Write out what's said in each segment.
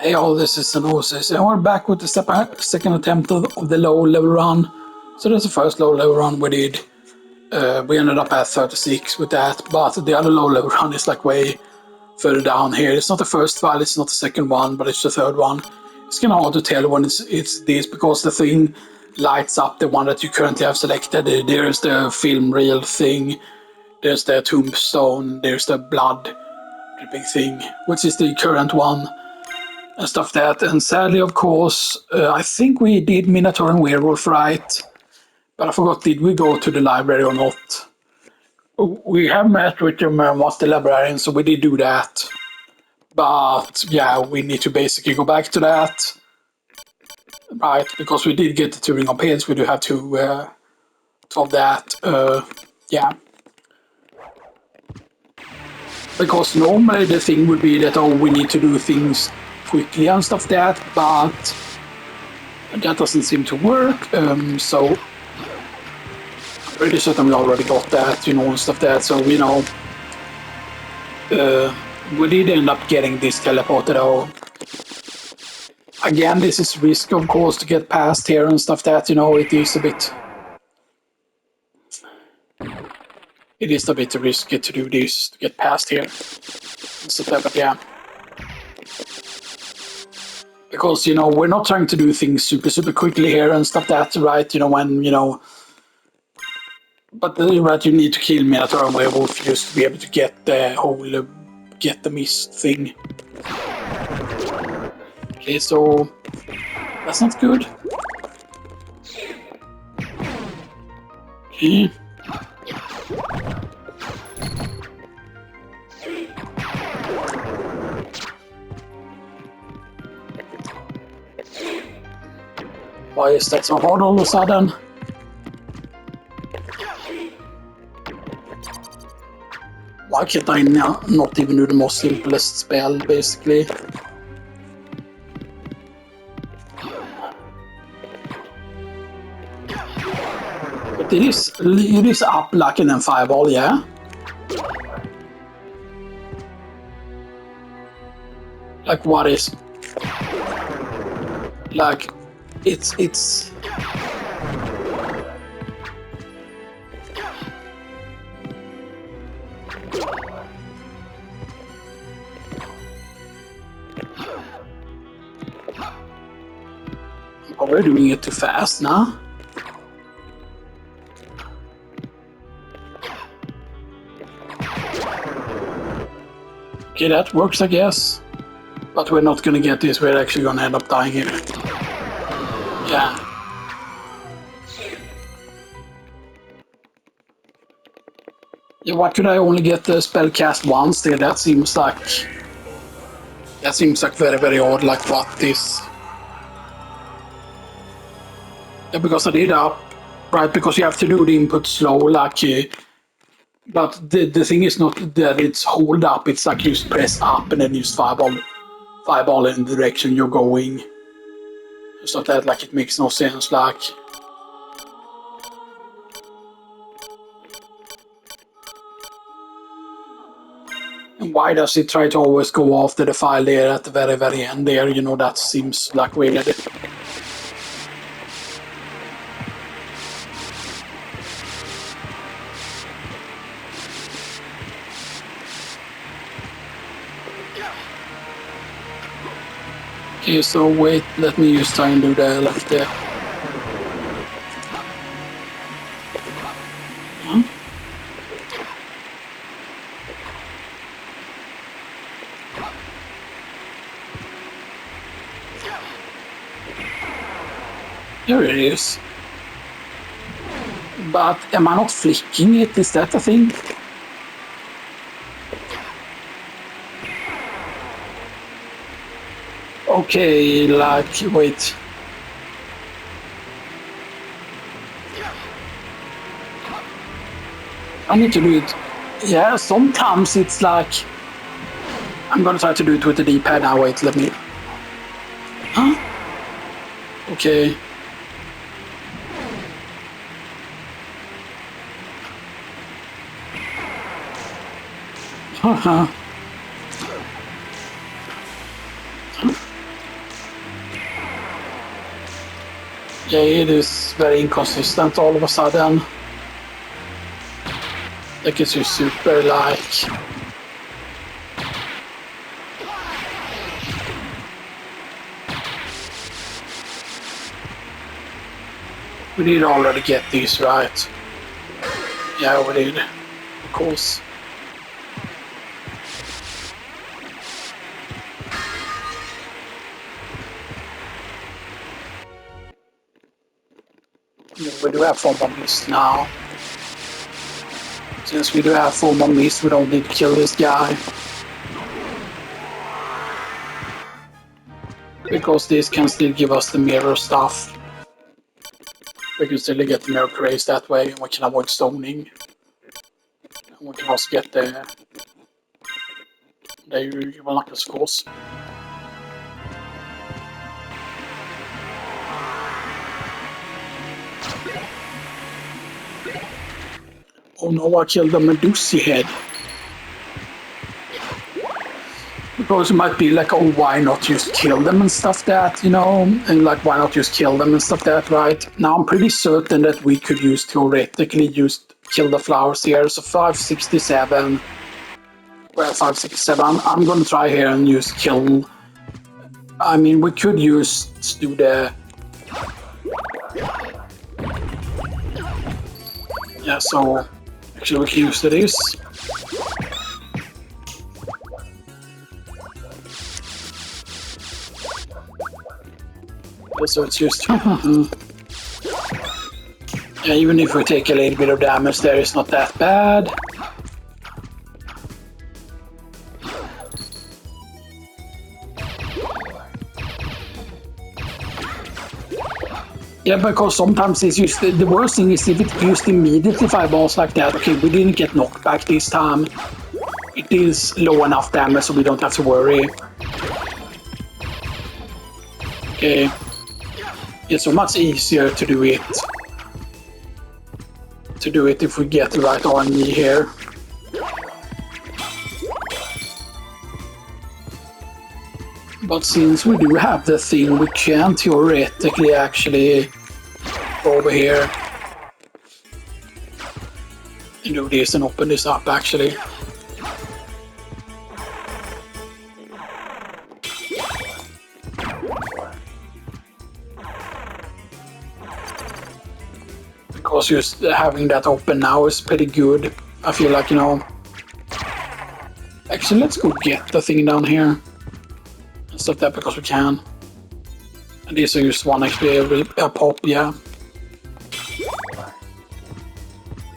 Hey all, this is Sanosis, and we're back with the second attempt of the low level run. So that's the first low level run we did. We ended up at 36 with that, but the other low level run is like way further down here. It's not the first file, it's not the second one, but it's the third one. It's kind of hard to tell when it's this because the thing lights up the one that you currently have selected. There's the film reel thing, there's the tombstone, there's the blood dripping thing, which is the current one. And stuff that. And sadly, of course, I think we did Minotaur and Werewolf right, but I forgot, did we go to the library or not? We have met with the Master Librarian, so we did do that. But yeah, we need to basically go back to that. Right, because we did get the Turing of Page, we do have to of that. Yeah. Because normally the thing would be that, oh, we need to do things quickly and stuff that, but that doesn't seem to work, so I'm pretty certain we already got that, and stuff that, so, we did end up getting this teleported out. Again, this is risk, of course, to get past here and stuff that, it is a bit... It is a bit risky to do this, to get past here. But yeah. Because, we're not trying to do things super quickly here and stuff that, right? But right, you need to kill Minotaur and Werewolf just to be able to get the whole, get the mist thing. Okay, so that's not good. Okay. Why is that so hard all of a sudden? Why can't I not even do the most simplest spell, basically? But it is up like an fireball, yeah? Like, what is... Like, it's... Oh, we're doing it too fast now. Okay, that works, I guess. But we're not gonna get this, we're actually gonna end up dying here. Yeah. Yeah, why could I only get the spell cast once there? That seems like very odd, like what this... Yeah, because I did up, right, because you have to do the input slow, like... But the thing is not that it's hold up, it's like you just press up and then you just fireball in the direction you're going. It's not that, like, it makes no sense, like... And why does it try to always go after the file there at the very end there? That seems like weird. Okay, so wait, let me just try and do the left there. Huh? There it is. But am I not flicking it? Is that the thing? Okay, like, wait. I need to do it. Yeah, sometimes it's like... I'm gonna try to do it with the D-pad now, wait, let me... Huh? Okay. Yeah, it is very inconsistent all of a sudden. Like it's just super like... We did already get these right. Yeah, we did. Of course. We do have 4 more miss now. Since we do have 4 more miss, we don't need to kill this guy. Because this can still give us the mirror stuff. We can still get the mirror craze that way, and we can avoid stoning. And we can also get the usual knuckles, of course. Oh no, I killed the Medusa head. Because it might be like, oh, why not just kill them and stuff that, you know? And like, why not just kill them and stuff that, right? Now I'm pretty certain that we could use, theoretically, just kill the flowers here. So 567. Well, 567. I'm gonna try here and use kill. I mean, we could do the... Yeah, so actually we can use this. So it's just... Yeah, even if we take a little bit of damage there, it's not that bad. Yeah, because sometimes it's just... The worst thing is if it's used immediately fireballs like that. Okay, we didn't get knocked back this time. It is low enough damage so we don't have to worry. Okay. It's so much easier to do it. If we get the right RNG here. But since we do have the thing, we can theoretically actually go over here and do this and open this up actually. Because just having that open now is pretty good. I feel like, you know... Actually, let's go get the thing down here. And stuff that because we can. And these are just 1 XP a pop, yeah.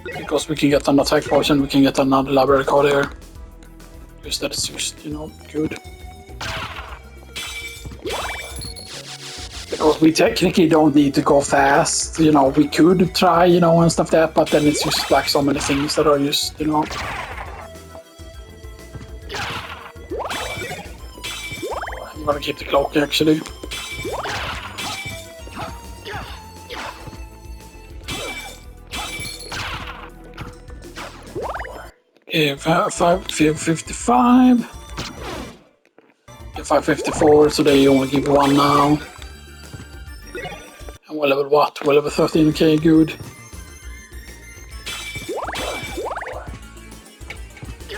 Because we can get an attack potion, we can get another library card here. Just that it's just, you know, good. Because we technically don't need to go fast, you know, we could try, you know, and stuff like that, but then it's just like so many things that are just, you know. I'm gonna keep the clock actually. Okay, 555. 554, so they only give 1 now. And we're level what? We're level 13, okay, good.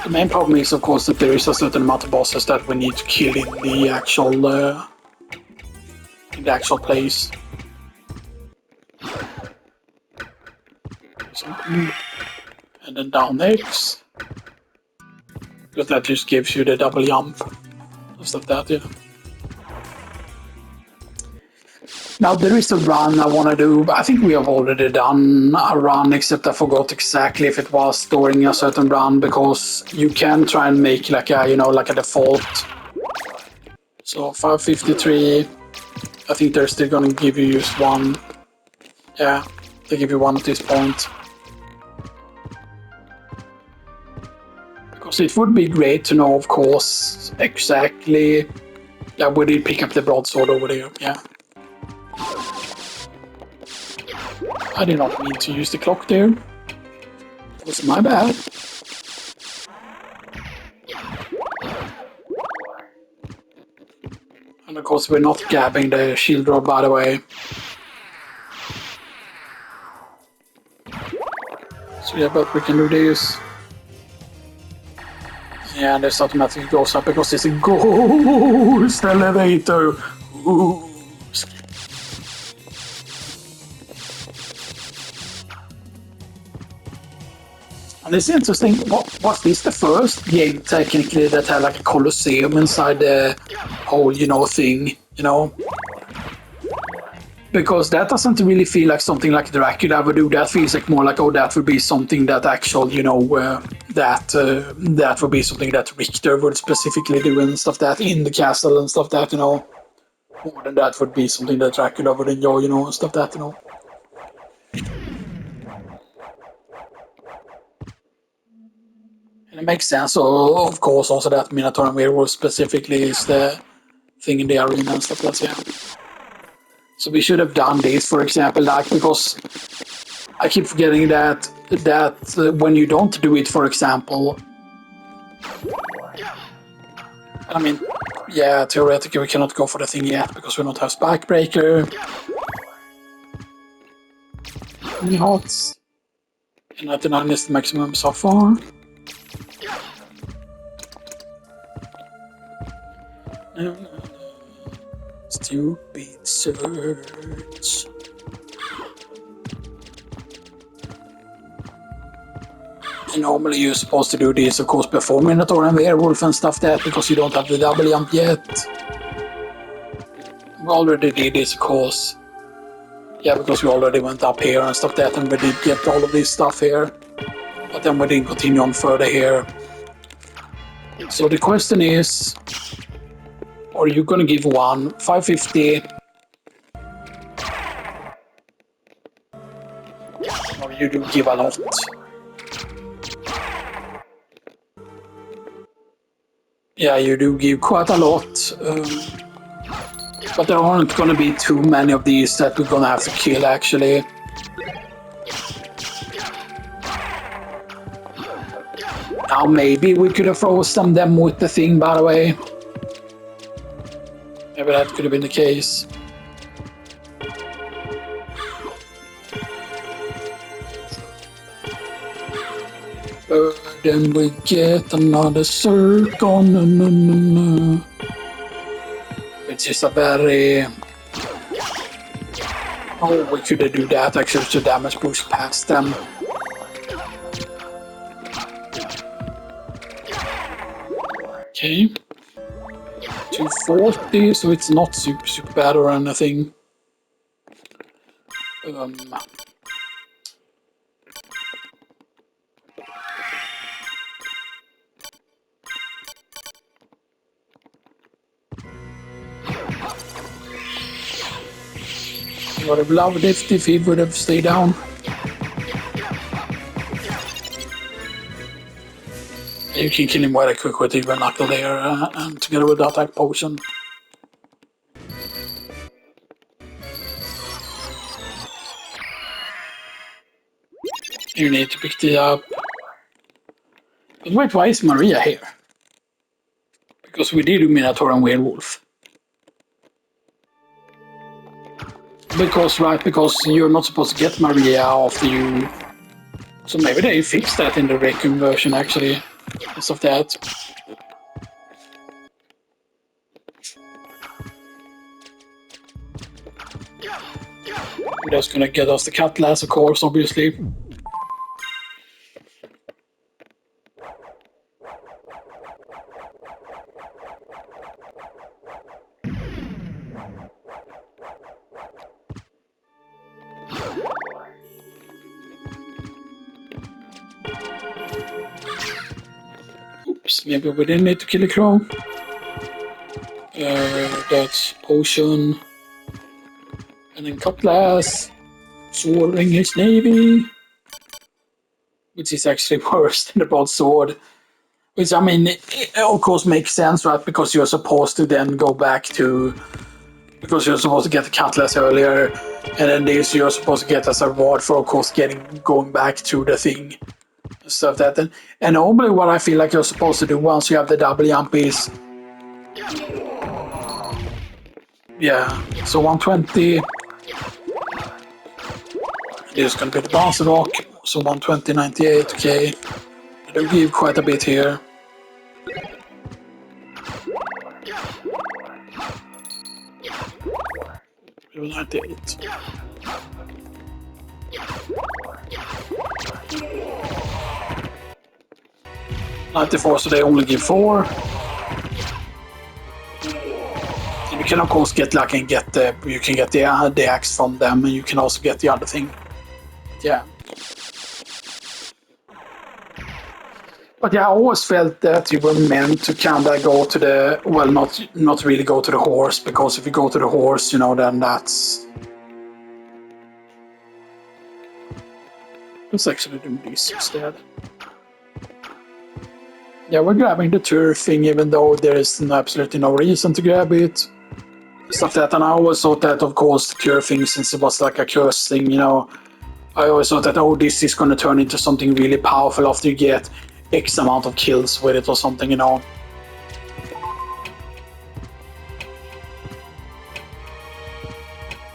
The main problem is, of course, that there is a certain amount of bosses that we need to kill in the actual place. And then down next. Because that just gives you the double jump. Stuff that, yeah. Now there is a run I want to do, but I think we have already done a run, except I forgot exactly if it was during a certain run, because you can try and make like a, you know, like a default. So 553, I think they're still gonna give you just 1. Yeah, they give you 1 at this point. Because it would be great to know, of course, exactly. Yeah, we did pick up the broadsword over there, yeah. I did not mean to use the clock there. It was my bad. And of course we're not grabbing the shield rod, by the way. So yeah, but we can do this. Yeah, this automatically goes up because it's a ghost elevator. Ooh. And it's interesting, was this the first game technically that had like a Colosseum inside the whole, thing, Because that doesn't really feel like something like Dracula would do. That feels like more like, oh, that would be something that actual, that would be something that Richter would specifically do and stuff that in the castle and stuff that, More than that would be something that Dracula would enjoy, and stuff that, And it makes sense, so of course, also that Minotaur and Werewolf specifically is the thing in the arena and stuff like that, yeah. So we should have done this, for example, like, because I keep forgetting that when you don't do it, for example, I mean, yeah, theoretically we cannot go for the thing yet because we don't have Spike Breaker. How many hearts? And 99 is the maximum so far. No. Stupid search. And normally you're supposed to do this, of course, before Minotaur and Werewolf and stuff that, because you don't have the double jump yet. We already did this, of course. Yeah, because we already went up here and stuff that, and we did get all of this stuff here. But then we didn't continue on further here. So the question is, are you gonna give one 550? Or you do give a lot? Yeah, you do give quite a lot. But there aren't gonna be too many of these that we're gonna have to kill, actually. Now, maybe we could have frozen them with the thing, by the way. Maybe that could have been the case. But then we get another circle. No. It's just a very... Oh, we could do that actually to damage boost past them. Okay. 240, so it's not super bad or anything. I would have loved it if he would have stayed down. You can kill him very quick with even knuckle there, and together with the attack potion. You need to pick it up. But wait, why is Maria here? Because we did do Minotaur and Werewolf. Because you're not supposed to get Maria after you... So maybe they fixed that in the Requiem version, actually. Because of that. That's gonna get us the Cutlass, of course, obviously. Oops, maybe we didn't need to kill a crow. That's potion. And then Cutlass. Sword, English Navy. Which is actually worse than the broadsword. Which, I mean, it of course makes sense, right? Because you're supposed to then go back to... Because you're supposed to get the Cutlass earlier. And then this you're supposed to get as a reward for, of course, going back to the thing. Stuff that. And normally what I feel like you're supposed to do once you have the double jump is... Yeah, so 120... This is going to be the bounce rock. So 120.98, okay. They'll give quite a bit here. 98. 94, so they only give 4. And you can of course get lucky and get the axe from them, and you can also get the other thing. Yeah. But yeah, I always felt that you were meant to kind of go to the, well, not really go to the horse, because if you go to the horse, you know, then that's... Let's actually do this instead. Yeah, we're grabbing the turf thing, even though there is absolutely no reason to grab it. Stuff that, and I always thought that, of course, the cure thing, since it was like a curse thing, you know, I always thought that, oh, this is going to turn into something really powerful after you get X amount of kills with it or something, you know.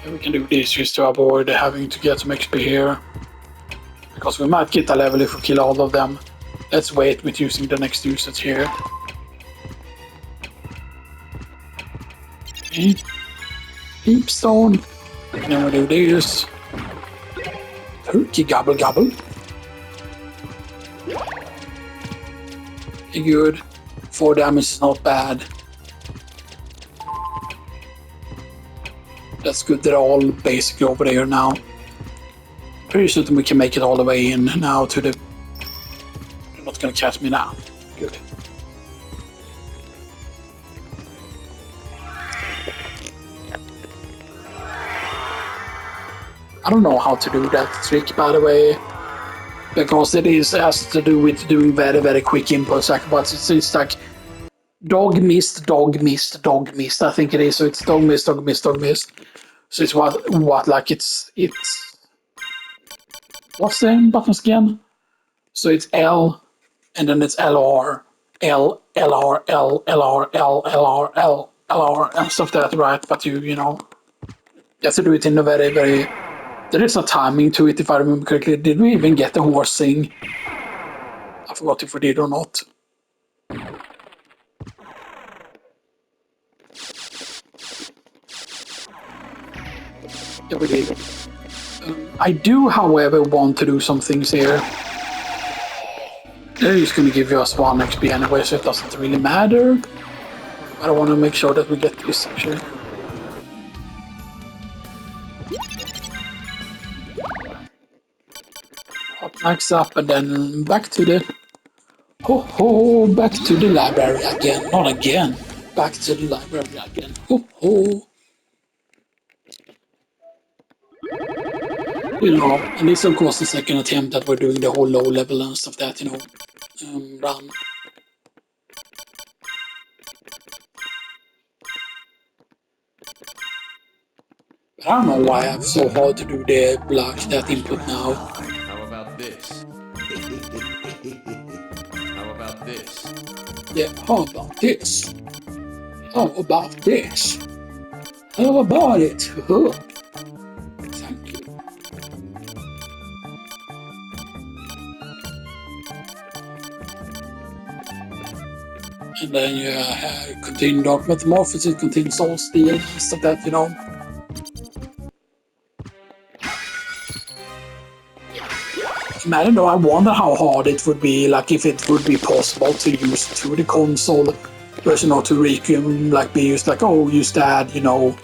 And we can do this just to avoid having to get some XP here, because we might get a level if we kill all of them. Let's wait with using the next usage here. Okay. Deepstone. And then we do this. Turkey gobble gobble. Okay, good. 4 damage is not bad. That's good. They're all basically over there now. Pretty certain we can make it all the way in now to the... They're not gonna catch me now. Good. I don't know how to do that trick, by the way, because it has to do with doing very, very quick impulse but it's like dog missed, dog missed, dog missed. I think it is. So it's dog missed, dog missed, dog missed. So it's what like it's what's the buttons again? So it's L, and then it's LR, L, LR, L, LR, L, LR, L, LR, and stuff like that, right? But you know, you have to do it in a very, very... There is a timing to it, if I remember correctly. Did we even get the horse thing? I forgot if we did or not. Yeah, we did. I do, however, want to do some things here. They're just going to give us 1 XP anyway, so it doesn't really matter. I want to make sure that we get this actually. Max up, and then back to the... back to the library again. Not again. Back to the library again. You know, and this is of course the second attempt that we're doing the whole low level and stuff that, you know, run. But I don't know why I have so hard to do the block that input now. How about this? How about this? Yeah, how about this? How about this? How about it? Thank you. And then you continue Dark Metamorphosis, it contains Soul Steel, stuff that, you know. I don't know, I wonder how hard it would be, like if it would be possible to use to the console version or to Requiem, like be used like, oh, use that, you know.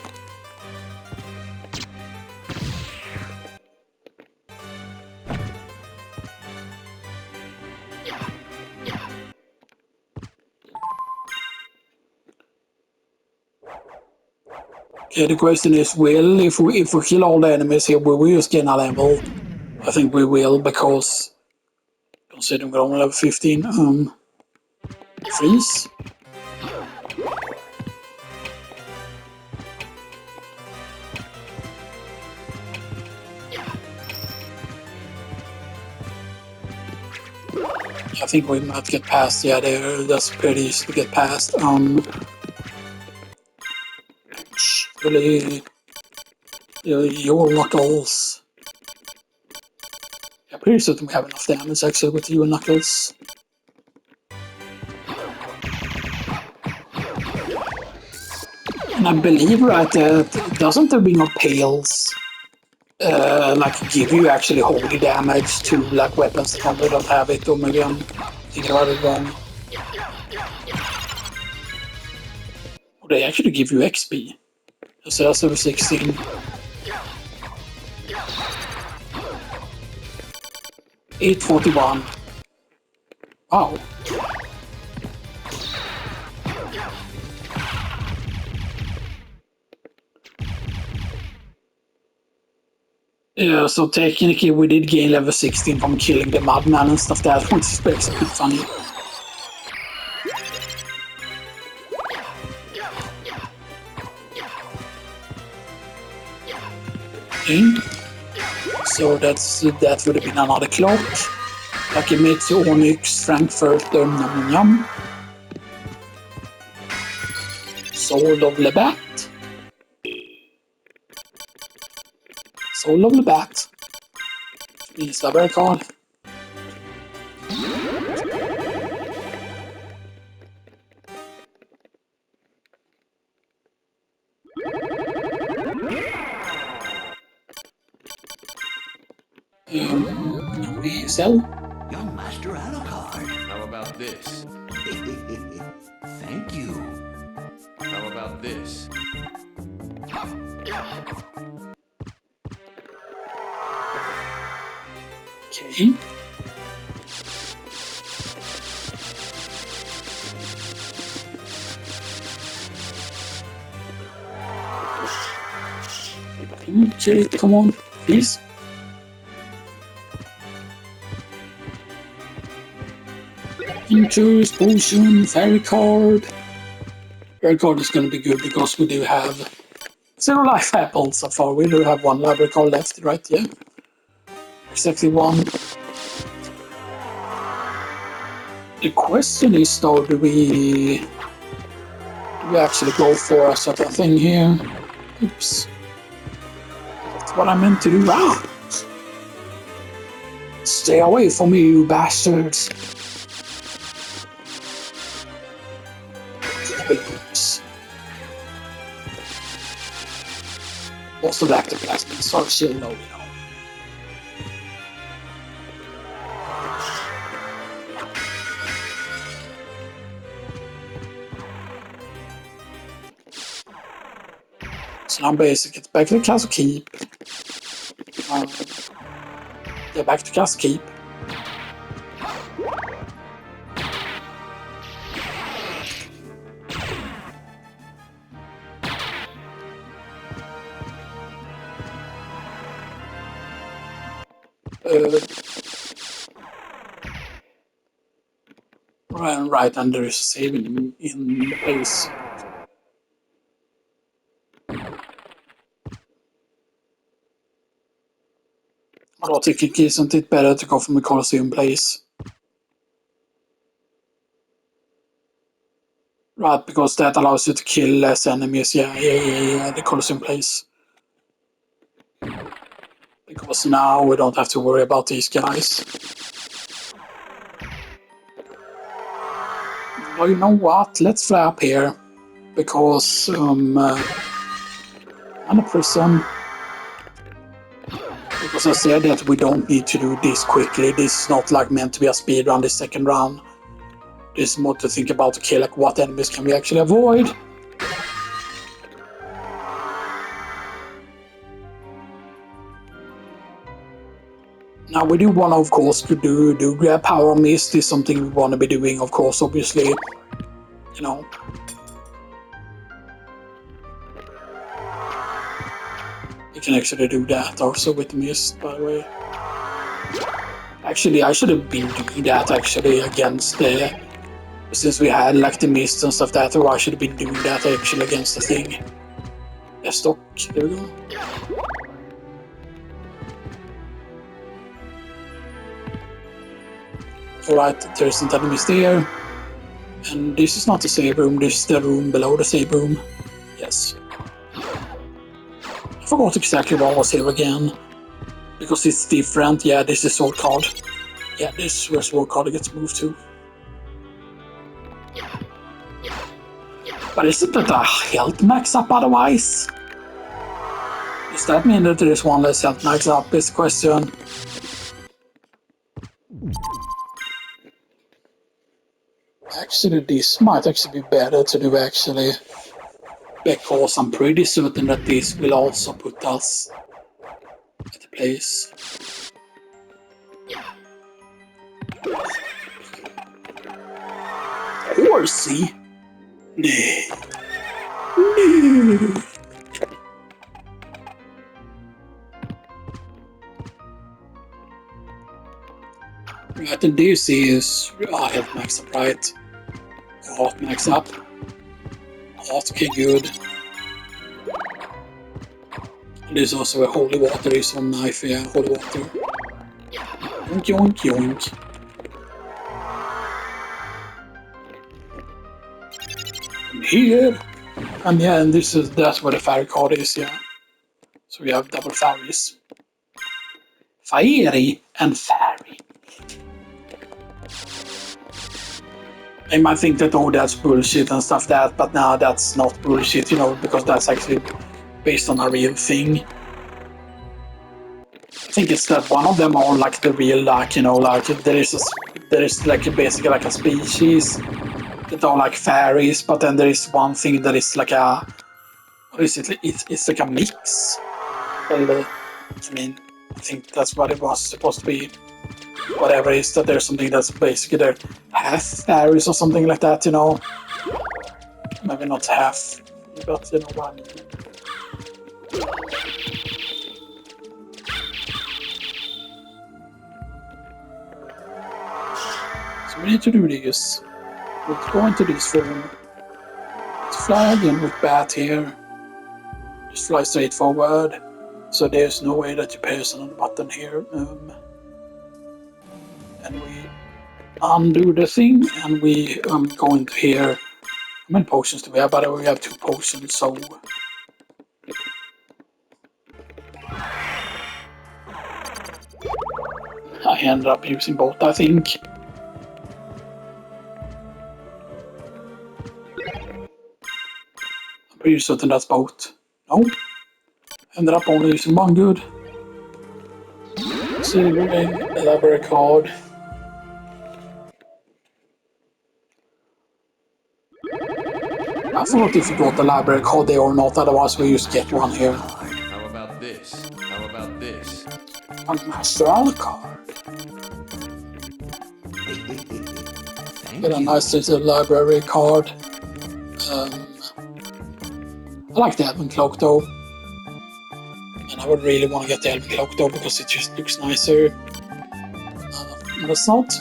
Okay, the question is, if we kill all the enemies here, will we just gain a level? I think we will, because considering we're only level 15, freeze. I think we might get past, yeah, that's pretty easy to get past. Really, your knuckles. Yeah, pretty certain we have enough damage actually with you and Knuckles. And I believe, right, that doesn't there be no pails like give you actually holy damage to like weapons that probably don't have it, or maybe I'm thinking about it wrong. Or they actually give you XP. So that's over 16. 841. Wow. Yeah, so technically we did gain level 16 from killing the madman and stuff that which is pretty funny. Okay. So that would have been another clock. Takemitsu, Onyx, Frankfurt, Yum Yum. Soul of Lebat. Soul of Lebat. Means library card. We sell. Young Master Alucard. How about this? Thank you. How about this? Okay. Okay, come on, please. Injures, potion, fairy card. Fairy card is going to be good because we do have 0 life apples so far. We do have 1 library card left, right? Yeah. Exactly 1. The question is though, do we actually go for a certain thing here? Oops. That's what I meant to do. Ah! Stay away from me, you bastards. Also the ectoplasm, so she'll know, you know. So now basically it's back to the Castle Keep. Yeah, back to Castle Keep. Right, and there is a save in the place. Automatically, isn't it better to go from the Colosseum place? Right, because that allows you to kill less enemies. Yeah, the Colosseum place. Because now we don't have to worry about these guys. Well, you know what? Let's fly up here. Because, I'm a prison. Because I said that we don't need to do this quickly. This is not like meant to be a speed run, this second round. This is more to think about, okay, like what enemies can we actually avoid? Now we do want to, of course, to do grab power mist is something we want to be doing, of course, obviously. You know. You can actually do that also with mist, by the way. Actually, I should have been doing that actually against the... Since we had like the mist and stuff that, or I should have been doing that actually against the thing. Yeah, stock, there we go. Alright, there isn't enemies there. And this is not the save room, this is the room below the save room. Yes. I forgot exactly what was here again. Because it's different. Yeah, this is sword card. Yeah, this is where sword card gets moved to. But isn't it a health max up otherwise? Does that mean that there is one less health max up is the question. Actually, this might actually be better to do actually. Because I'm pretty certain that this will also put us at the place. Horsey? Nee. Nee. Right, and this is health max up, right? Heart max up. Heart, okay, good. There's also a holy water is on knife, yeah, holy water. Yoink, yoink, yoink. Here. And yeah, and that's where the fairy card is, yeah. So we have double fairies. Fairy and fairy. They might think that, oh, that's bullshit and stuff that, but no, that's not bullshit, you know, because that's actually based on a real thing. I think it's that one of them are like the real, like, you know, like there is like basically like a species that are like fairies, but then there is one thing that is like a, what is it? It's like a mix. Well, I mean, I think that's what it was supposed to be. Whatever it is, that there's something that's basically they're half fairies or something like that, you know. Maybe not half, but you know what I mean. So we need to do this. Let's go into this room. Let's fly again with Bat here. Just fly straight forward. So there's no way that you press on the button here. And we undo the thing, and we go into here. How many potions do we have? But we have 2 potions, so I ended up using both, I think. I'm pretty certain that's both. No. Ended up only using one. Good. Silver ring, library card. I thought if you got the library card there or not, otherwise we just get one here. How about this? How about this? A Master Alucard. Get a nice little library card. I like the Elven Cloak though. And I would really want to get the Elven Cloak though because it just looks nicer. But it's not.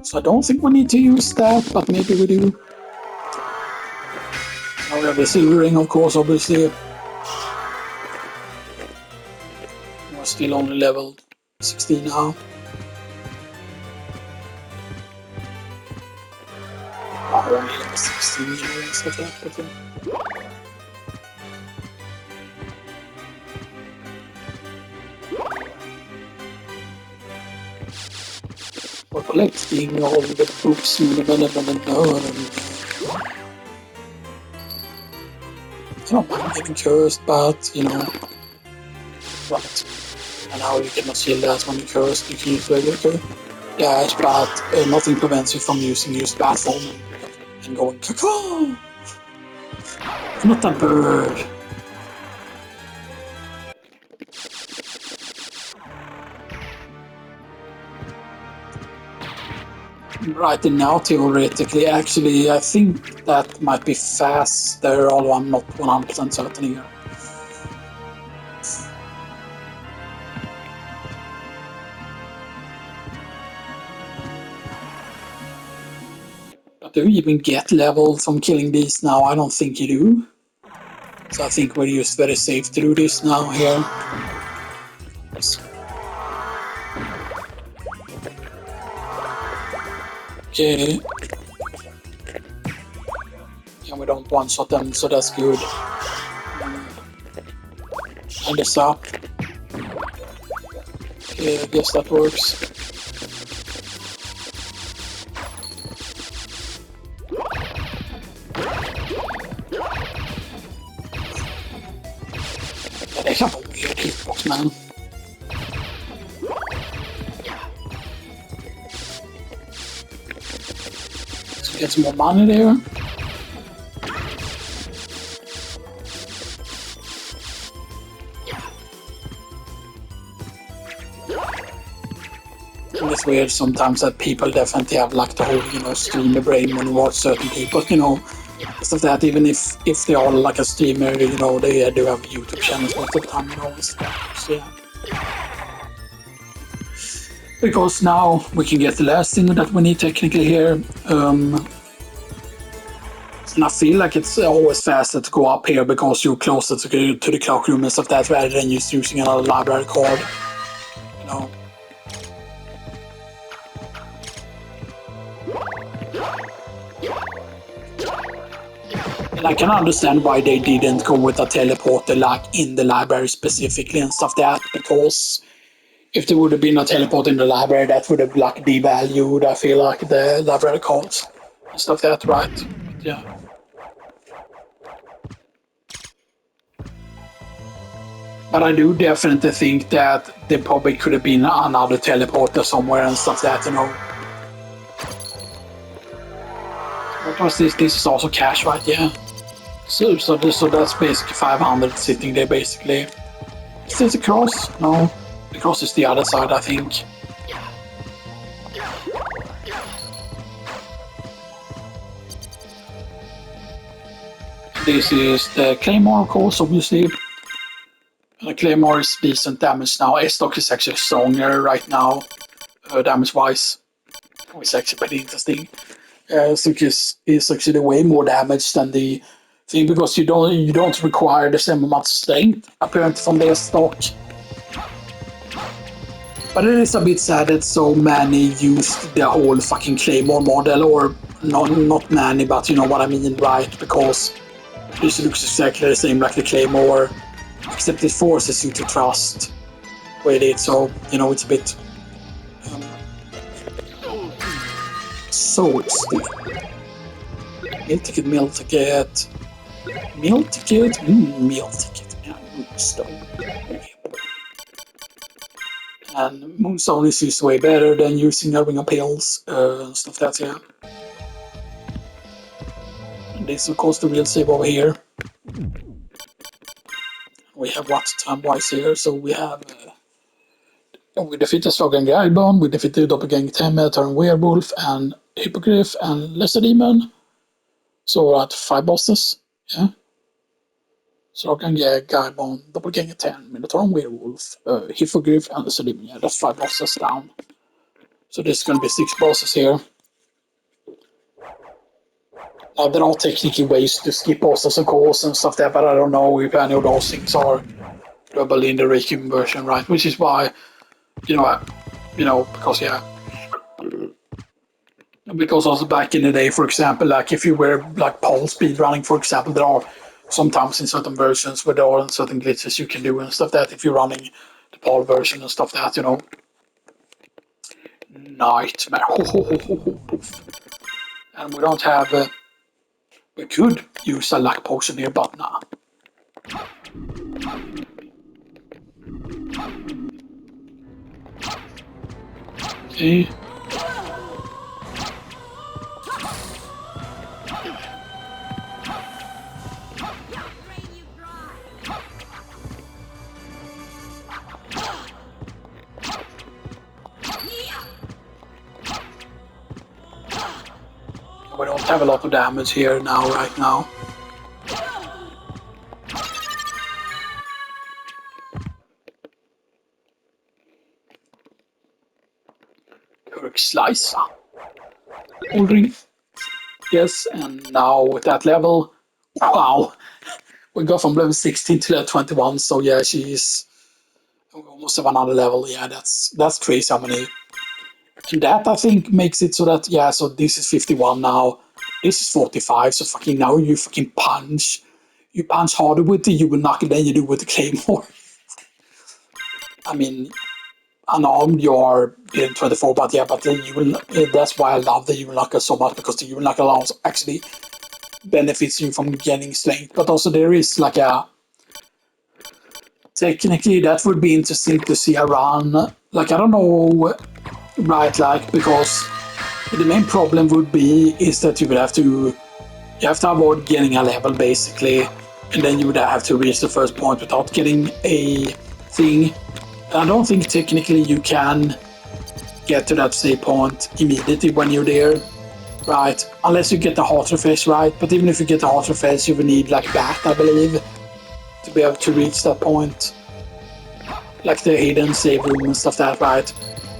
So I don't think we need to use that, but maybe we do. Now we have the silver ring, of course, obviously. We're still only level 16 now. Oh, only level 16, you know, stuff like that. We're collecting all the books and I don't mind getting cursed, but you know, right. And now you cannot shield that when you're cursed, you can use regular dash, but nothing prevents you from using your bat form and going caw. I'm not a bird. Right, and now theoretically, actually, I think that might be faster, although I'm not 100% certain here. But do you even get level from killing these now? I don't think you do. So I think we're just very safe to do this now here. Okay. And we don't one-shot them, so that's good. And this up. Okay, I guess that works. Det kan vara weird hitbox, man. Let's get some more money there. And it's weird sometimes that people definitely have like the whole, streamer brain when you watch certain people, stuff that even if they are like a streamer, they do have YouTube channels most of the time, so yeah. Because now we can get the last thing that we need technically here. And I feel like it's always faster to go up here because you're closer to the clock room and stuff that rather than just using another library card. And I can understand why they didn't go with a teleporter like in the library specifically and stuff that, because if there would have been a teleport in the library, that would have like devalued, I feel like, the library cards and stuff that, right? But yeah. But I do definitely think that there probably could have been another teleporter somewhere and stuff that, What was this? This is also cash, right? Yeah. So that's basically 500 sitting there, basically. Is this a cross? No. The cross is the other side, I think. This is the Claymore, of course, obviously. The Claymore is decent damage now. S-Stock is actually stronger right now, damage-wise. Which is actually pretty interesting. Stock is actually way more damage than the thing because you don't require the same amount of strength apparently from the S-Stock. But it is a bit sad that so many used the whole fucking Claymore model, or not many, but you know what I mean, right? Because this looks exactly the same like the Claymore, except it forces you to trust with it, so, it's a bit... so stupid. Meal ticket, meal ticket... Meal ticket? Meal ticket. Yeah, Moonstone. And Moonstone is used way better than using a ring of pills, stuff like that, yeah. And this, of course, the real save over here. We have what time-wise here, so we have... we defeated Slogan Guidebone, we defeated Doppelganger Temmet, and Werewolf, and Hippogriff, and Lesser Demon. So we're at 5 bosses, yeah. Slogan Guidebone, Doppelganger 10, Minotaur and Werewolf, Hippogriff, and Lesser Demon. Yeah, that's 5 bosses down. So there's gonna be 6 bosses here. Now there are technically ways to skip bosses, of course, and stuff there, but I don't know if any of those things are double in the Requiem version, right? Which is why, because yeah. Because also back in the day, for example, like if you were like pole speed running, for example, there are sometimes in certain versions where there are certain glitches you can do and stuff that if you're running the pole version and stuff that, Nightmare. And we don't have... we could use a luck potion here, but nah. Okay. We don't have a lot of damage here now, right now. Kirk Slicer. Holding. Yes, and now with that level, wow. We got from level 16 to level 21, so yeah, she's almost of another level. Yeah, that's crazy how many. And that, I think, makes it so that, yeah, so this is 51 now. This is 45, so fucking now you fucking punch. You punch harder with the Yule Knuckle than you do with the Claymore. I mean, unarmed you are in 24, but yeah, but then you will. That's why I love the Evil Knuckle so much, because the Evil Knuckle also actually benefits you from getting strength. But also there is like a technically that would be interesting to see a run. Like I don't know, right? Like because the main problem would be is that you have to avoid getting a level basically, and then you would have to reach the first point without getting a thing. I don't think technically you can get to that save point immediately when you're there, right? Unless you get the heart face, right? But even if you get the heart face, you will need like that, I believe, to be able to reach that point. Like the hidden save room and stuff that, right?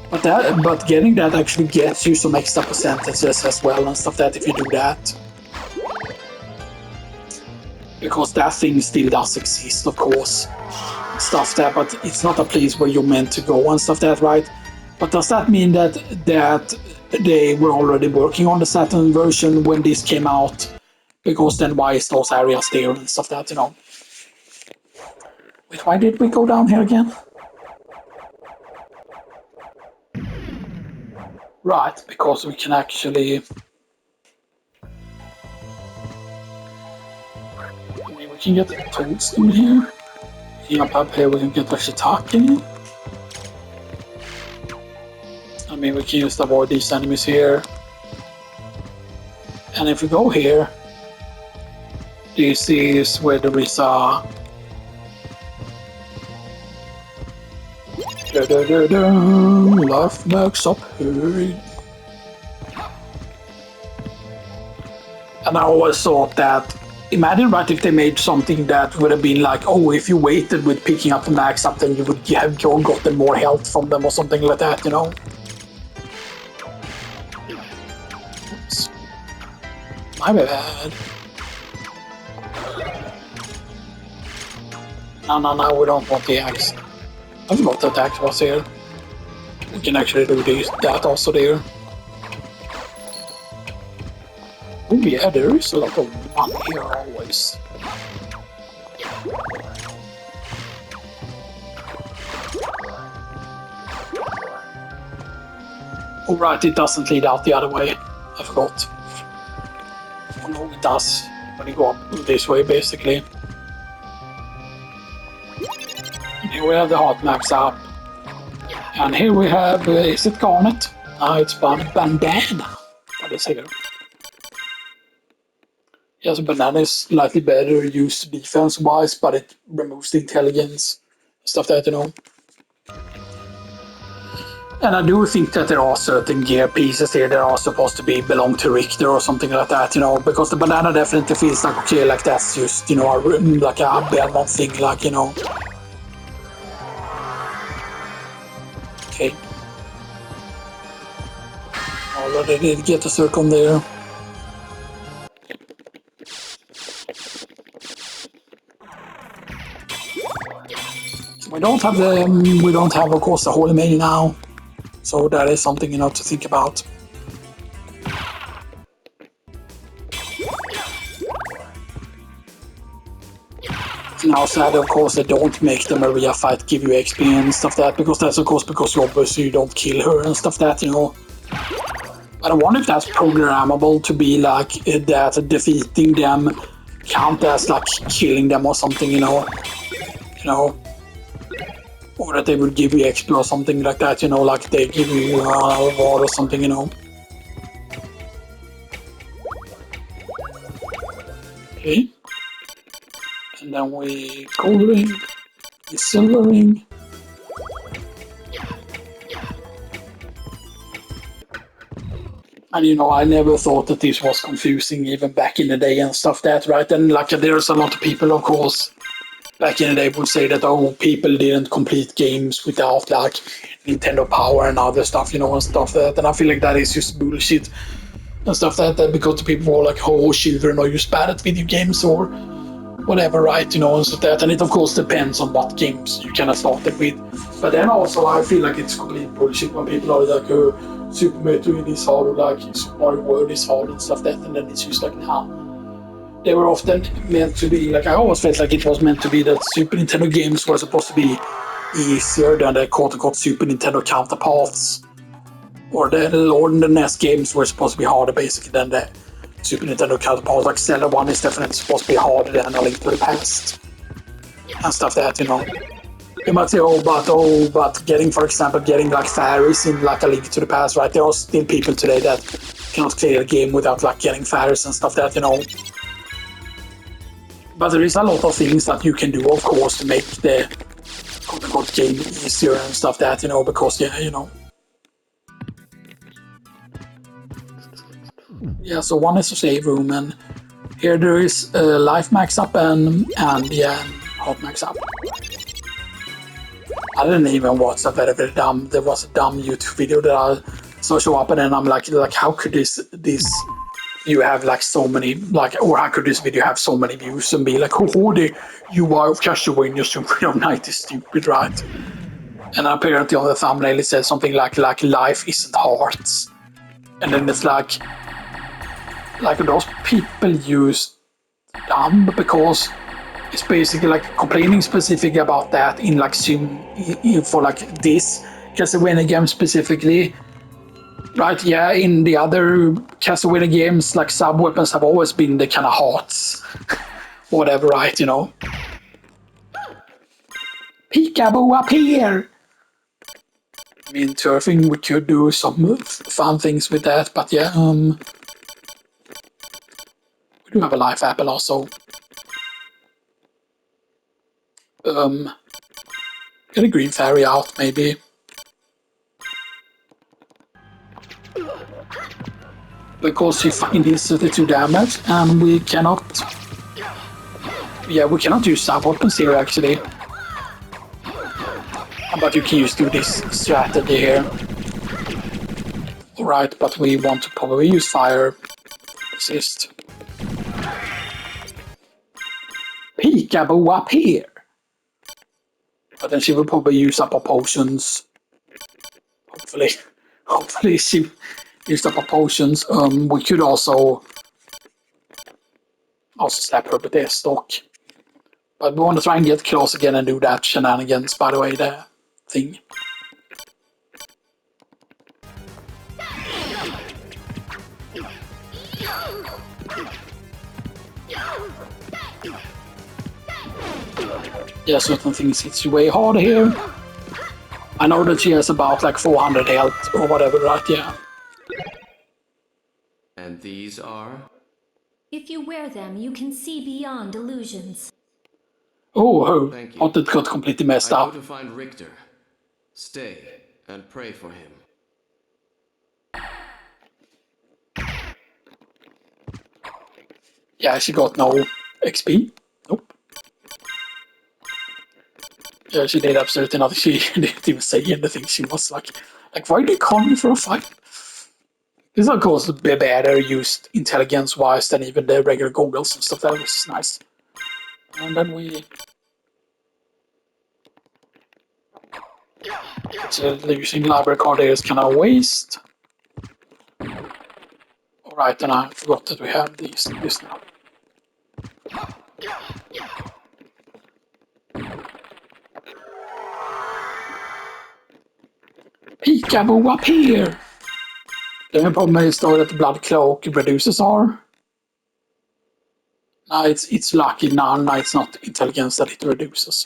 But getting that actually gets you some extra percentages as well and stuff that if you do that. Because that thing still does exist, of course. Stuff that, but it's not a place where you're meant to go and stuff that, right? But does that mean that they were already working on the Saturn version when this came out? Because then why is those areas there and stuff that, you know? Wait, why did we go down here again? Right, because we can actually... I mean, we can get the toadstool here. Up here we can get the shiitake. I mean, we can just avoid these enemies here. And if we go here, this is where there is a... Life max up here. And I always thought that, imagine right if they made something that would have been like, oh, if you waited with picking up the max up, then you would have gotten more health from them or something like that, you know? Oops. My bad. No, we don't want the axe. I forgot that axe was here. We can actually do that also there. Oh yeah, there is a lot of money here always. Oh right, it doesn't lead out the other way. I forgot. Oh no, it does. When you go up this way, basically. And here we have the heart max up. And here we have, is it Garnet? No, it's Bandana. That is here. Yes, Banana is slightly better used defense-wise, but it removes the intelligence, stuff that, you know. And I do think that there are certain gear pieces here that are supposed to belong to Richter or something like that, you know, because the banana definitely feels like, okay, like that's just, you know, like a Belmont thing, like, you know. Okay. Already did get a circle there. We don't have of course the Holy Mail now, so that is something, you know, to think about. Now sad of course they don't make the Maria fight give you XP and stuff that, because that's of course because you obviously don't kill her and stuff that, you know. But I wonder if that's programmable to be like that defeating them count as like killing them or something, you know. Or that they would give you XP or something like that, you know, like they give you a reward or something, you know. Okay. And then we gold ring, the silver ring. And you know, I never thought that this was confusing even back in the day and stuff that, right? And like there's a lot of people, of course, back in the day would say that, oh, people didn't complete games without like Nintendo Power and other stuff, you know, and stuff that. And I feel like that is just bullshit and stuff that because the people were like, oh, children, are you bad at video games or whatever, right? You know, and stuff that. And it of course depends on what games you kind of started with. But then also I feel like it's complete bullshit when people are like, oh, Super Metroid is hard, or like Super Mario World is hard and stuff that. And then it's just like, nah. They were often meant to be, like I always felt like it was meant to be that Super Nintendo games were supposed to be easier than the quote-unquote Super Nintendo counterparts. Or the NES games were supposed to be harder, basically, than the Super Nintendo counterparts. Like Zelda 1 is definitely supposed to be harder than A Link to the Past. And stuff that, you know. You might say, but getting, for example, like fairies in like A Link to the Past, right? There are still people today that cannot clear a game without like getting fairies and stuff that, you know. But there is a lot of things that you can do, of course, to make the quote-unquote game easier and stuff that, you know, because, yeah, you know. Yeah, so one is a save room, and here there is life max up and yeah, health max up. I didn't even watch that very dumb. There was a dumb YouTube video that I saw show up, and then I'm like, how could this you have like so many like, or how could this video have so many views and be like, you are Castlevania Super 90 stupid, right? And apparently on the thumbnail it says something like life isn't hearts, and then it's like those people use dumb because it's basically like complaining specifically about that in like for like this Castlevania game specifically, right? Yeah, in the other Castlevania games, like sub weapons have always been the kind of hearts, whatever, right? You know, peekaboo up here. I mean, turfing, we could do some fun things with that, but yeah, we do have a life apple also. Get a green fairy out, maybe. Because she fucking deals 32 damage, and we cannot... Yeah, we cannot use sub-weapons here, actually. But you can just do this strategy here. Alright, but we want to probably use fire assist. Peekaboo up here! But then she will probably use up her potions. Hopefully she used up her potions. We could also slap her with their stock. But we want to try and get close again and do that shenanigans, by the way, the thing. Yeah, certain things hits you way harder here. I know that she has about like 400 health or whatever, right? Yeah. And these are? If you wear them, you can see beyond illusions. Oh, Thank you. oh, that got completely messed I up. go to find Richter. Stay and pray for him. Yeah, she got no XP. Nope. Yeah, she did absolutely nothing. She didn't even say anything. She was like, why are they calling me for a fight? This, of course, better used intelligence-wise than even the regular goggles and stuff. That was nice. And then we... So using library card there is kind of a waste. Alright, and I forgot that we have this now. Peekaboo up here! The only problem is though that the blood cloak reduces are. No, it's lucky. No, it's not intelligence that it reduces.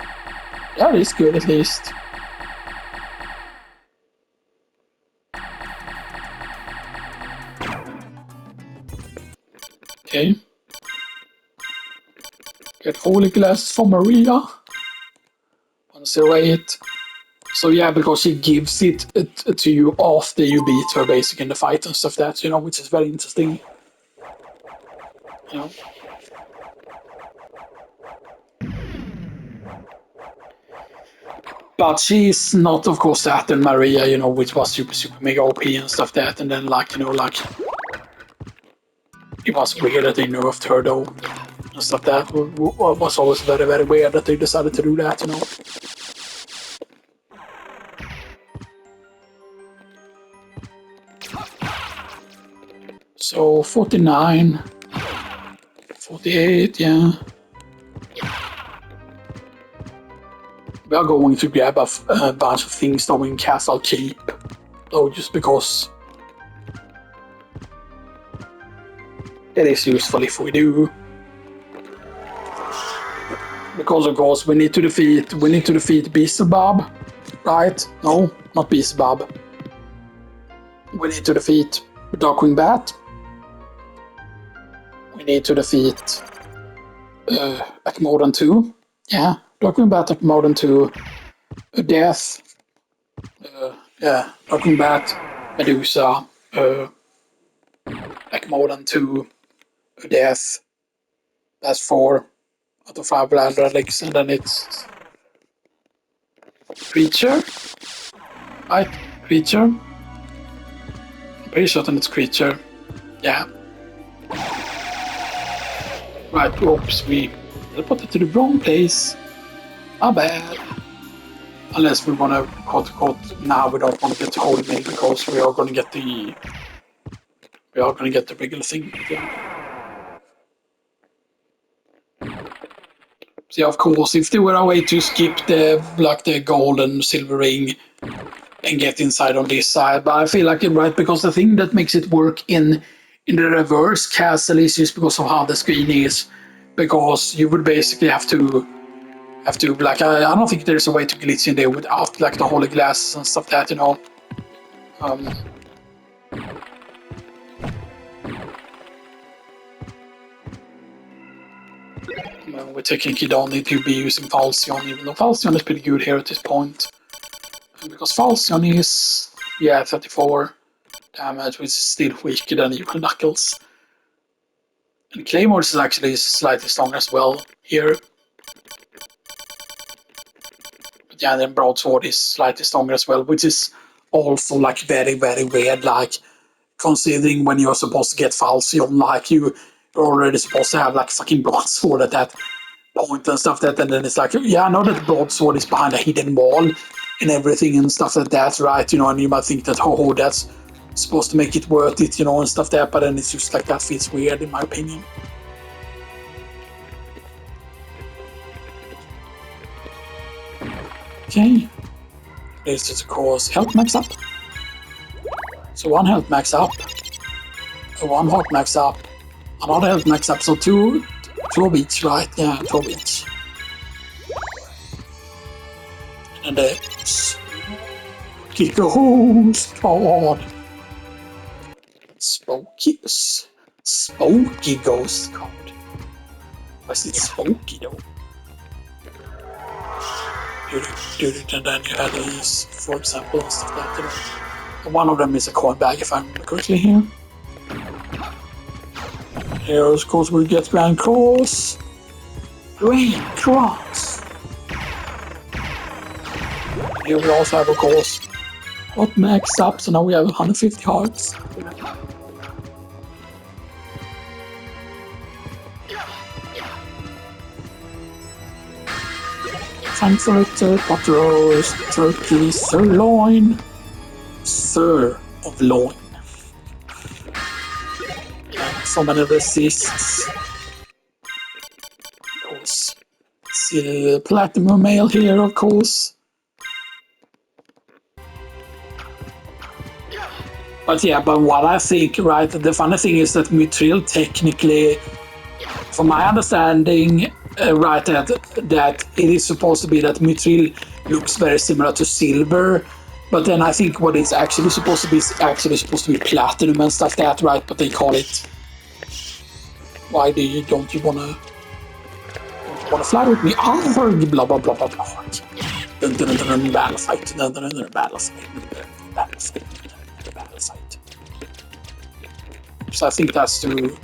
That is good at least. Okay. Get holy glasses for Maria. 108. So yeah, because she gives it to you after you beat her, basically, in the fight and stuff that, you know, which is very interesting. You know. But she's not, of course, that and Maria, you know, which was super mega OP and stuff that, and then like, you know, like it was weird that they nerfed her though and stuff that was always very weird that they decided to do that, you know. So 49, 48, yeah. We are going to grab a bunch of things though in Castle Keep. Though, just because it is useful if we do. Because of course we need to defeat Beelzebub, right? No, not Beelzebub. We need to defeat Darkwing Bat. We need to defeat Akmodan 2. Yeah, Darkwing Bat, Akmodan 2, Death. Yeah, Darkwing Bat, Medusa, Akmodan 2, Death. That's 4 out of 5 Blood Relics, and then it's Creature. Right, Creature. I'm pretty certain it's Creature. Yeah. Right, oops, we put it to the wrong place. My bad. Unless we wanna quote now we don't want to get the Holy Mail because we are gonna get the regular thing. Yeah. So yeah, of course, if there were a way to skip the gold and silver ring and get inside on this side, but I feel like it right because the thing that makes it work in the reverse castle is just because of how the screen is, because you would basically have to like I don't think there's a way to glitch in there without like the holy glasses and stuff that, you know. We technically don't need to be using Falcion, even though Falcion is pretty good here at this point. Because Falcion is, yeah, 34 damage, which is still weaker than even Knuckles. And Claymores is actually slightly stronger as well here. But yeah, then Broadsword is slightly stronger as well, which is also like very, very weird, like considering when you're supposed to get Falcion, like you're already supposed to have like fucking Broadsword at that point and stuff that, and then it's like, yeah, I know that Broadsword is behind a hidden wall and everything and stuff like that, right? You know, and you might think that, oh, that's supposed to make it worth it, you know, and stuff that, but then it's just like that feels weird in my opinion. Okay. This is of course health max up. So one health max up, one health max up, another health max up, so two of each, right? Yeah, 2 of each. And the Spooky Ghost Card. Spooky Ghost Card. Why is it spooky though? And then you had these, for example, and stuff like that. And one of them is a coin bag, if I remember correctly here. Here, of course, we get Grand Cross. Grand Cross. Here we also have, of course, hot max up, so now we have 150 hearts. Frankfurter, pot roast, turkey, sirloin, sir of loin. And so many resists. Of course, see the platinum mail here, of course. But yeah, but what I think, right, the funny thing is that Mithril technically, from my understanding, right, that it is supposed to be that Mithril looks very similar to silver, but then I think what it's actually supposed to be is actually supposed to be platinum and stuff that, right? But they call it. Why don't you wanna fly with me? Arg, blah blah blah blah blah. Dun dun dun dun, battle fight. Dun dun dun, battle fight. Battle fight. So I think that's to.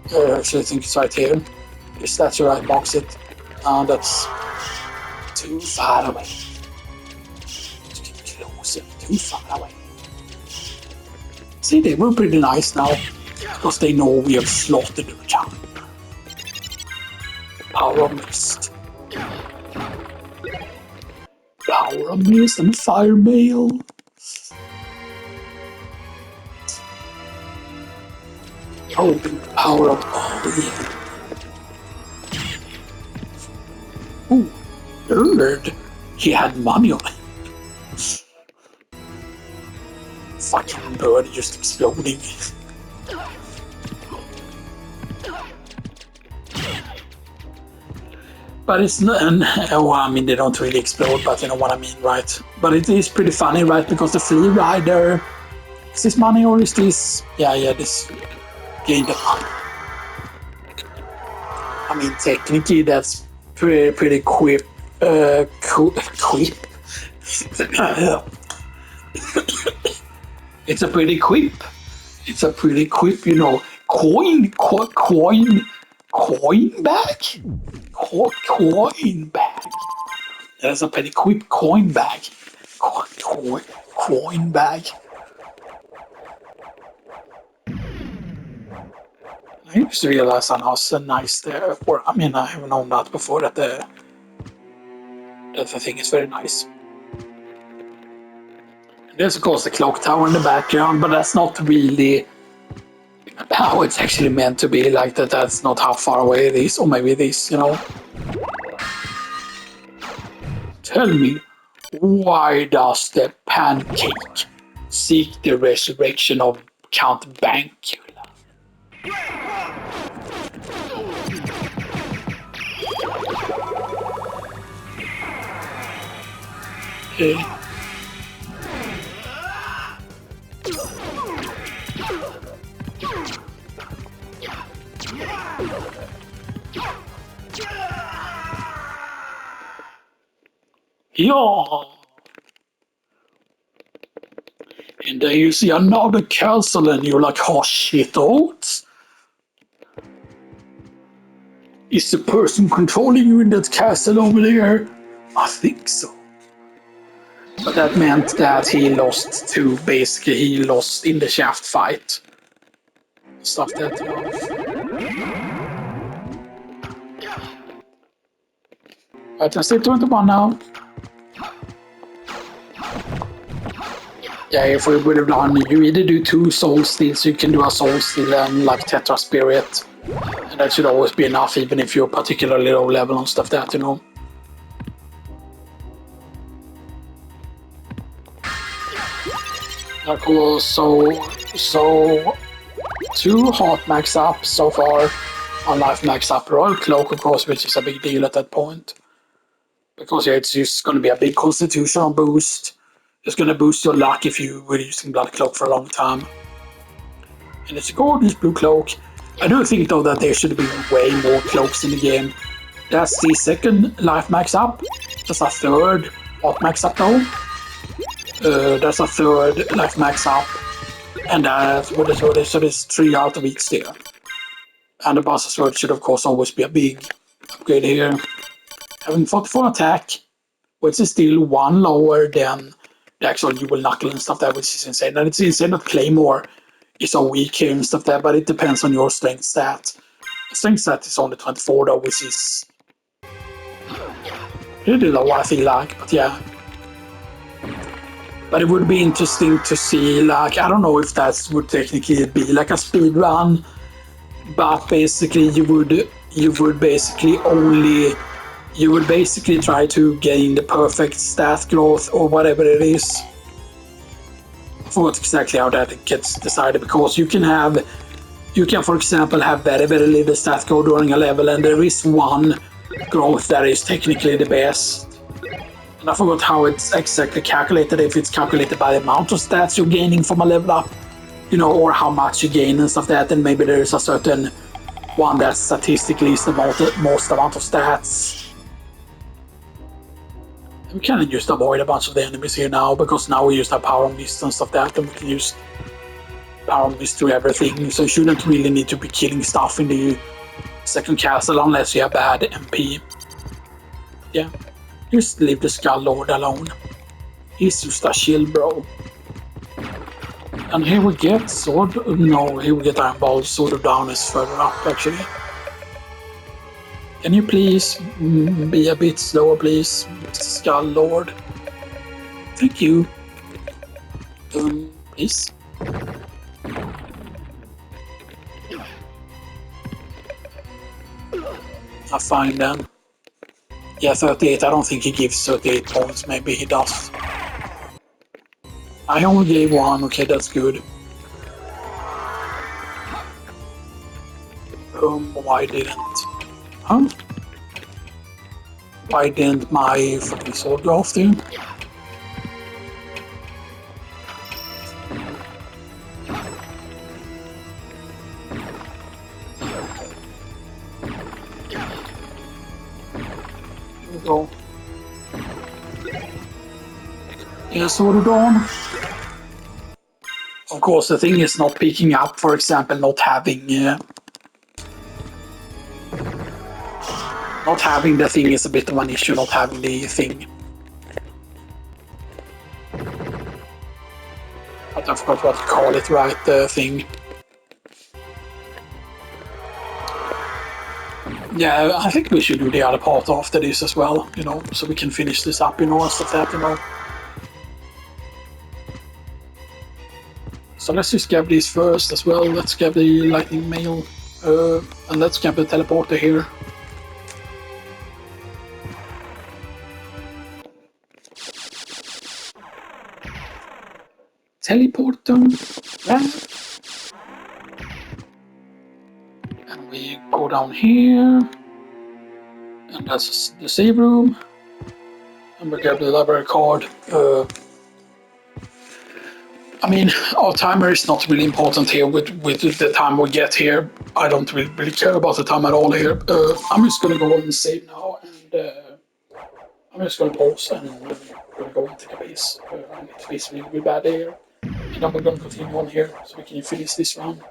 Actually, I think it's right here. Is that the right box? It. That's too far away. Closer, too far away. See, they were pretty nice now because they know we have slaughtered the giant. Power of Mist. Power of Mist and Fire Mail. Oh, the power of all. Ooh, nerd. he had money on it. Fucking bird just exploding. But it's not, well, I mean, they don't really explode, but you know what I mean, right? But it is pretty funny, right? Because the free rider, is this money or is this, yeah, this gained the money. I mean, technically, that's pretty quip, quip. It's a pretty quip. It's a pretty quip, you know. Coin bag? Coin bag. That's a pretty quip coin bag. Coin bag. I used to realize how nice there were. I mean, I haven't known that before, that the thing is very nice. There's of course the clock tower in the background, but that's not really how it's actually meant to be. Like that, that's not how far away it is, or maybe it is, you know. Tell me, why does the pancake seek the resurrection of Count Bancula? Yeah. And then you see another castle and you're like, oh shit, oats. Is the person controlling you in that castle over there? I think so. But that meant that he lost too, basically. He lost in the shaft fight. Stuff that off. Right, I still 21 now. Yeah, if we would have done, you either do 2 soul steals, you can do a soul steal and like Tetra Spirit. And that should always be enough, even if you're particularly low level and stuff that, you know. Like also, so 2 heart max up so far, 1 life max up, Royal Cloak of course, which is a big deal at that point. Because yeah, it's just going to be a big constitutional boost. It's going to boost your luck if you were using Blood Cloak for a long time. And it's a gorgeous blue cloak. I do think though that there should be way more cloaks in the game. That's the 2nd life max up. That's a 3rd heart max up though. That's a 3rd life max up. And that's what is what is, so there's 3 out of each there. And the Buster Sword should of course always be a big upgrade here. Having 44 attack, which is still 1 lower than the actual Jewel Knuckle and stuff there, which is insane. And it's insane that Claymore is so weak here and stuff there, but it depends on your strength stat. The strength stat is only 24 though, which is really low, I feel like, but yeah. But it would be interesting to see, like, I don't know if that would technically be like a speed run, but basically you would basically try to gain the perfect stat growth or whatever it is. I forgot exactly how that gets decided, because you can for example have very little stat growth during a level, and there is one growth that is technically the best. And I forgot how it's exactly calculated, if it's calculated by the amount of stats you're gaining from a level up, you know, or how much you gain and stuff like that, and maybe there's a certain one that statistically is the most amount of stats. We can just avoid a bunch of the enemies here now, because now we just have Power Mist and stuff like that, and we can use Power Mist to everything, so you shouldn't really need to be killing stuff in the 2nd castle unless you have bad MP. Yeah, just leave the Skull Lord alone. He's just a shill bro. And here we get here we get Iron Ball. Sword of Down is further up actually. Can you please be a bit slower, please, Skull Lord? Thank you. Please. Fine then. Yeah, 38. I don't think he gives 38 points. Maybe he does. I only gave 1. Okay, that's good. Why didn't... Huh? Why didn't my fucking sword go off there? There we go. Yeah, Sword of Dawn. Of course, the thing is not picking up, for example, not having the thing is a bit of an issue, not having the thing. But I forgot what to call it, right, the thing. Yeah, I think we should do the other part after this as well, you know, so we can finish this up, you know, and stuff like that, you know. So let's just grab these first as well. Let's grab the lightning mail, and let's grab the teleporter here. Teleporter, right? And we go down here, and that's the save room. And we grab the library card. I mean, our timer is not really important here with the time we get here. I don't really care about the time at all here. I'm just gonna go and save now, and I'm just gonna pause and I'm gonna go and take a piss. I need to piss really bad here. And then we're gonna continue on here so we can finish this round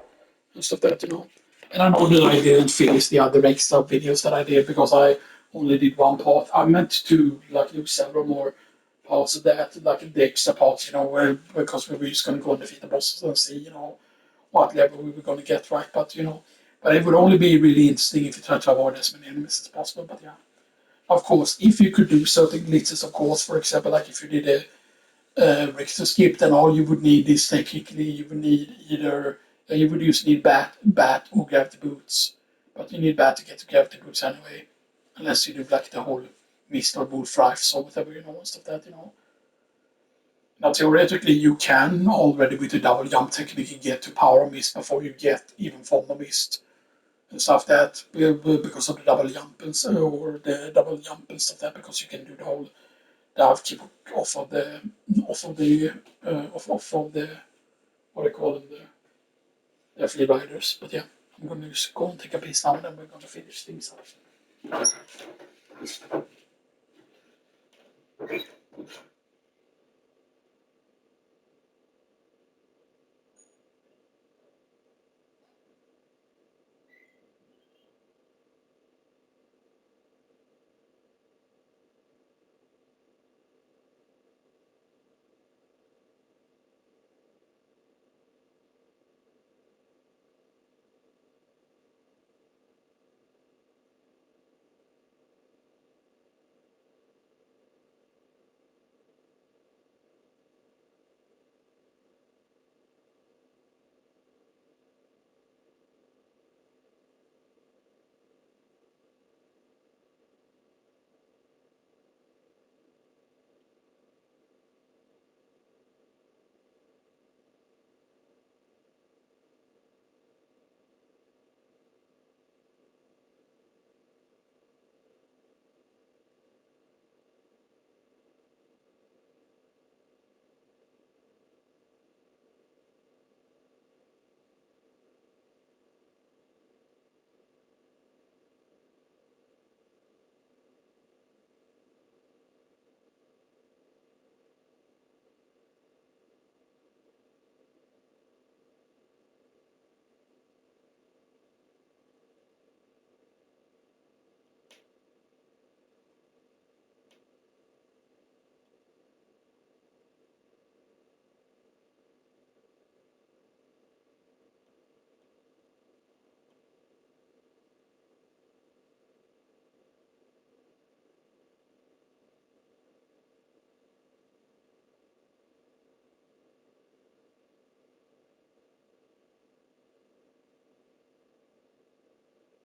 and stuff like that, you know. And I know that I didn't finish the other extra videos that I did because I only did one part. I meant to like do several more parts of that, like the extra parts, you know, because we were just gonna go and defeat the bosses and see, you know, what level we were gonna get right. But you know, but it would only be really interesting if you try to avoid as many enemies as possible. But yeah. Of course, if you could do certain glitches, of course, for example, like if you did a Richter skip, then all you would need is technically you would need either you would usually need bat or gravity boots, but you need bat to get to gravity boots anyway, unless you do like the whole mist or wolf rifles or whatever, you know, and stuff like that, you know. Now theoretically you can already with the double jump technique get to power mist before you get even from the mist and stuff that because of the double jump or the double jump and stuff that because you can do the whole dive keep off of the off of the what do you call them the free riders. But yeah, I'm gonna just go and take a piece now and then we're gonna finish things up.